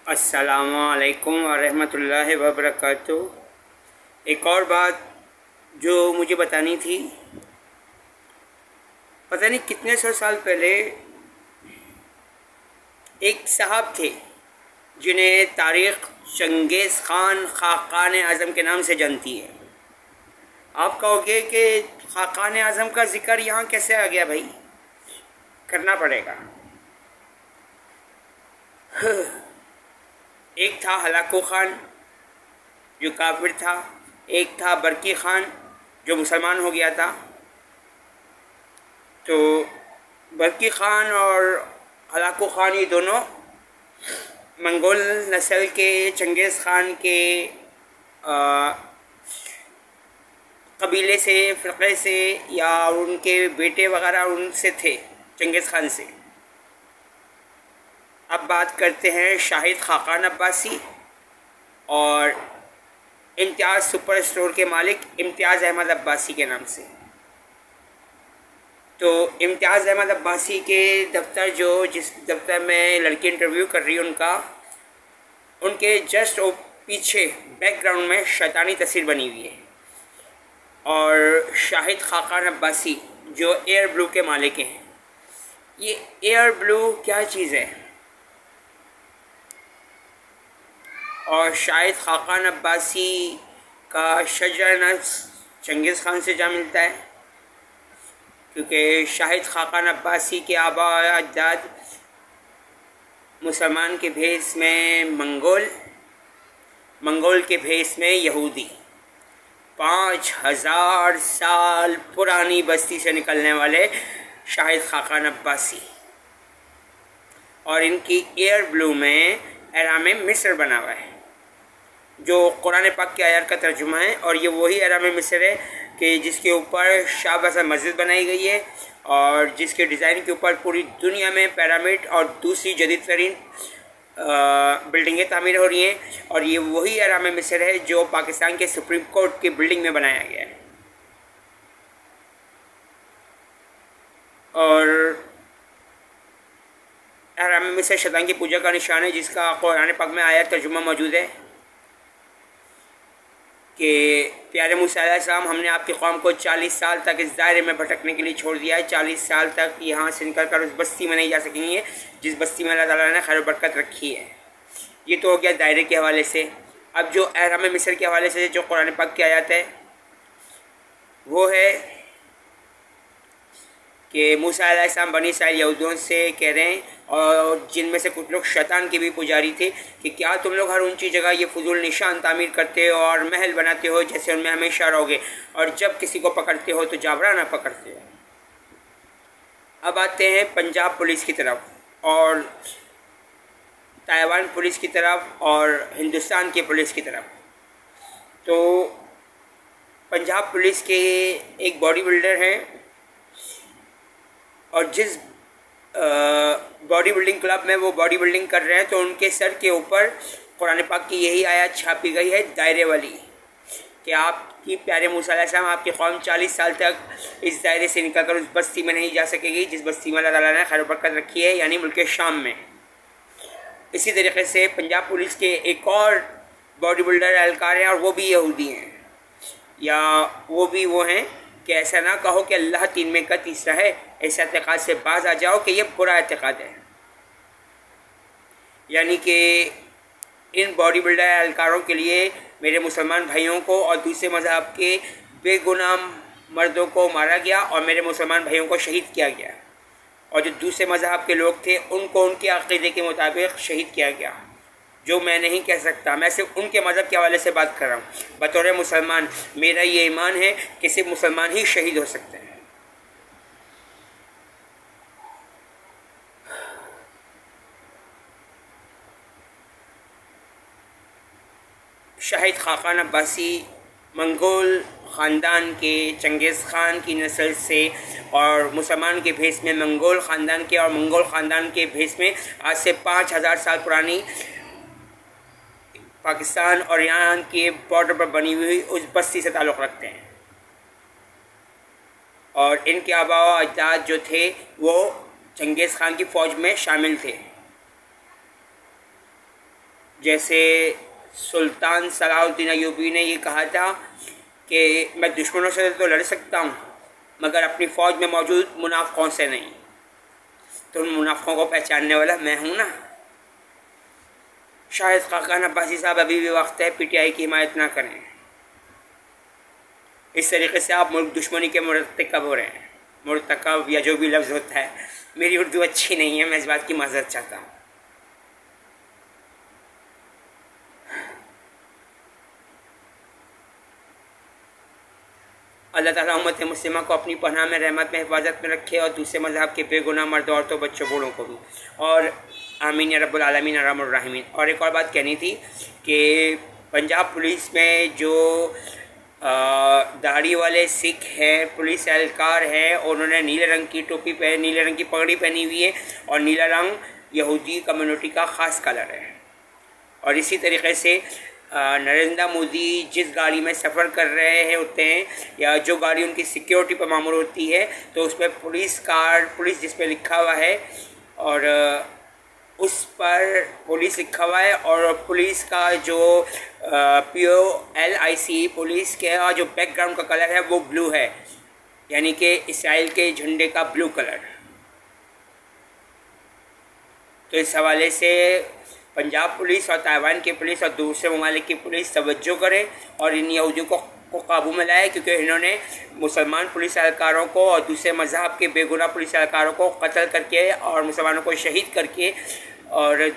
अस्सलामुअलैकुम वरहमतुल्लाहि वबरकातुहू। एक और बात जो मुझे बतानी थी, पता नहीं कितने सौ साल पहले एक साहब थे जिन्हें तारीख़ चंगेज़ ख़ान खाकान आज़म के नाम से जानती है। आप कहोगे कि खाकान आज़म का ज़िक्र यहाँ कैसे आ गया भाई? करना पड़ेगा। एक था हलाकू ख़ान जो काफिर था, एक था बरकी ख़ान जो मुसलमान हो गया था। तो बरकी ख़ान और हलाकू ख़ान ये दोनों मंगोल नस्ल के चंगेज़ ख़ान के कबीले से, फ़िरक़े से, या उनके बेटे वग़ैरह उनसे थे, चंगेज़ ख़ान से। अब बात करते हैं शाहिद खाकान अब्बासी और इम्तियाज़ सुपर स्टोर के मालिक इम्तियाज़ अहमद अब्बासी के नाम से। तो इम्तियाज़ अहमद अब्बासी के दफ्तर, जिस दफ्तर में लड़की इंटरव्यू कर रही है, उनके जस्ट पीछे बैकग्राउंड में शैतानी तस्वीर बनी हुई है। और शाहिद खाकान अब्बासी जो एयर ब्लू के मालिक हैं, ये एयर ब्लू क्या चीज़ है? और शाहिद खाकान अब्बासी का शजरा चंगेज़ ख़ान से जा मिलता है, क्योंकि शाहिद खाकान अब्बासी के आबा अजदाद मुसलमान के भेस में मंगोल के भेस में यहूदी, 5000 साल पुरानी बस्ती से निकलने वाले शाहिद खाकान अब्बासी। और इनकी एयर ब्लू में एराम मिस्र बना हुआ है, जो कुरान पाक के आयत का तर्जुमा है। और ये वही एराम मिस्र है कि जिसके ऊपर शाहबाज़ मस्जिद बनाई गई है और जिसके डिज़ाइन के ऊपर पूरी दुनिया में पिरामिड और दूसरी जदीद तरीन बिल्डिंगें तामीर हो रही हैं। और ये वही एराम मिस्र है जो पाकिस्तान के सुप्रीम कोर्ट की बिल्डिंग में बनाया गया है। और एराम मिस्र शैतान की पूजा का निशान है, जिसका कुरान पाक में आयत तर्जुमा मौजूद है कि प्यारे मूसा अलैहिस्सलाम, हमने आपकी कौम को 40 साल तक इस दायरे में भटकने के लिए छोड़ दिया है। 40 साल तक यहाँ से निकल कर उस बस्ती में नहीं जा सकेंगे जिस बस्ती में अल्लाह ताला ने खैर बरकत रखी है। ये तो हो गया दायरे के हवाले से। अब जो एराम मिस्र के हवाले से जो कुरान पाक की आयत है, वो है कि मूसा अलैहिस्सलाम बनी इस्राईल यहूदियों से कह रहे हैं, और जिनमें से कुछ लोग शैतान के भी पुजारी थे, कि क्या तुम लोग हर ऊंची जगह ये फजूल निशान तामीर करते हो और महल बनाते हो जैसे उनमें हमेशा रहोगे, और जब किसी को पकड़ते हो तो जाबराना पकड़ते हो। अब आते हैं पंजाब पुलिस की तरफ और ताइवान पुलिस की तरफ और हिंदुस्तान की पुलिस की तरफ। तो पंजाब पुलिस के एक बॉडी बिल्डर हैं, और जिस बॉडी बिल्डिंग क्लब में वो बॉडी बिल्डिंग कर रहे हैं, तो उनके सर के ऊपर कुरान पाक की यही आयत छापी गई है, दायरे वाली, कि आपकी प्यारे मूसा अलैहिस्सलाम, आपकी कौम 40 साल तक इस दायरे से निकलकर उस बस्ती में नहीं जा सकेगी जिस बस्ती में अल्लाह ताला ने खैर बरकत रखी है, यानी मुल्क शाम में। इसी तरीके से पंजाब पुलिस के एक और बॉडी बिल्डर एहलकार हैं, और वो भी यहूदी हैं, या वो भी वो हैं कि ऐसा ना कहो कि अल्लाह तीन में का तीसरा है। ऐसे एतक़ाद से बाज आ जाओ कि ये बुरा एतक़ाद है। यानी कि इन बॉडी बिल्डर एहलकारों के लिए मेरे मुसलमान भाइयों को और दूसरे मज़हब के बेगुनाह मर्दों को मारा गया और मेरे मुसलमान भाइयों को शहीद किया गया, और जो दूसरे मज़हब के लोग थे उनको उनके अक़ीदे के मुताबिक शहीद किया गया, जो मैं नहीं कह सकता। मैं सिर्फ उनके मज़हब के हवाले से बात कर रहा हूँ। बतौर मुसलमान मेरा ये ईमान है कि सिर्फ मुसलमान ही शहीद हो सकते हैं। शाहिद खाकान अब्बासी मंगोल ख़ानदान के चंगेज़ ख़ान की नस्ल से और मुसलमान के भेस में मंगोल ख़ानदान के, और मंगोल ख़ानदान के भेस में आज से 5000 साल पुरानी पाकिस्तान और ईरान के बॉर्डर पर बनी हुई उस बस्ती से ताल्लुक़ रखते हैं। और इनके आबा व अजदाद जो थे वो चंगेज़ ख़ान की फ़ौज में शामिल थे। जैसे सुल्तान सलाहुद्दीन अय्यूबी ने ये कहा था कि मैं दुश्मनों से तो लड़ सकता हूँ मगर अपनी फ़ौज में मौजूद मुनाफ़िकों से नहीं। तो उन मुनाफ़िकों को पहचानने वाला मैं हूँ ना। शायद खाकान अब्बासी साहब अभी भी वक्त है पीटीआई की हिमायत ना करें। इस तरीके से आप मुल्क दुश्मनी के मुरतकब हो रहे हैं। मुरतकब या जो भी लफ्ज़ होता है, मेरी उर्दू अच्छी नहीं है, मैं इस बात की माज़रत चाहता हूँ। अल्लाह ताला उम्मत मुस्लिमा को अपनी पनाह में, रहमत में, हिफाजत में रखे और दूसरे मज़हब के बेगुनाह मर्द, औरतों, बच्चों, बूढ़ों को भी। और आमीन या रब्बुल आलमीन अर्हमुर राहिमीन। और एक और बात कहनी थी कि पंजाब पुलिस में जो दाढ़ी वाले सिख हैं, पुलिस एहलकार हैं, उन्होंने नीले रंग की टोपी पहन, नीले रंग की पगड़ी पहनी हुई है और नीला रंग यहूदी कम्युनिटी का ख़ास कलर है। और इसी तरीके से नरेंद्र मोदी जिस गाड़ी में सफ़र कर रहे हैं होते हैं या जो गाड़ी उनकी सिक्योरिटी पर मामूल होती है, तो उसमें पुलिस जिस पे लिखा हुआ है और उस पर पुलिस लिखा हुआ है और पुलिस का जो POLIC पुलिस के जो बैकग्राउंड का कलर है वो ब्लू है, यानी कि इसराइल के झंडे का ब्लू कलर। तो इस हवाले से पंजाब पुलिस और ताइवान की पुलिस और दूसरे ममालिक की पुलिस तवज्जो करे और इन यहूदियों को काबू में लाए, क्योंकि इन्होंने मुसलमान पुलिस एहलकारों को और दूसरे मज़हब के बेगुनाह पुलिस एहलकारों को कत्ल करके और मुसलमानों को शहीद करके और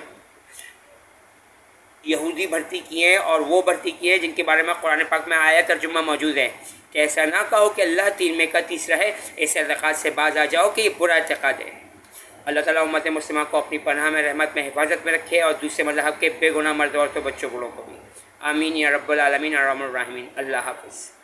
यहूदी भर्ती किए और वो भर्ती किए जिनके बारे में कुरान पाक में आया तर्जुमा मौजूद है कि ऐसा ना कहो कि अल्लाह तीन में का तीसरा है, इस एतक़ाद से बाज आ जाओ कि ये बुरा एतक़ाद है। अल्लाह ताला उम्मत मुस्लिमा को अपनी पनाह में, रहमत में, हिफाजत में रखे और दूसरे मज़हब के बेगुनाह मर्द, औरतों, बच्चों, बूढ़ों को भी। आमीन या रब्बुल आलमीन अर्हमुर राहिमीन। अल्लाह हाफ़िज़।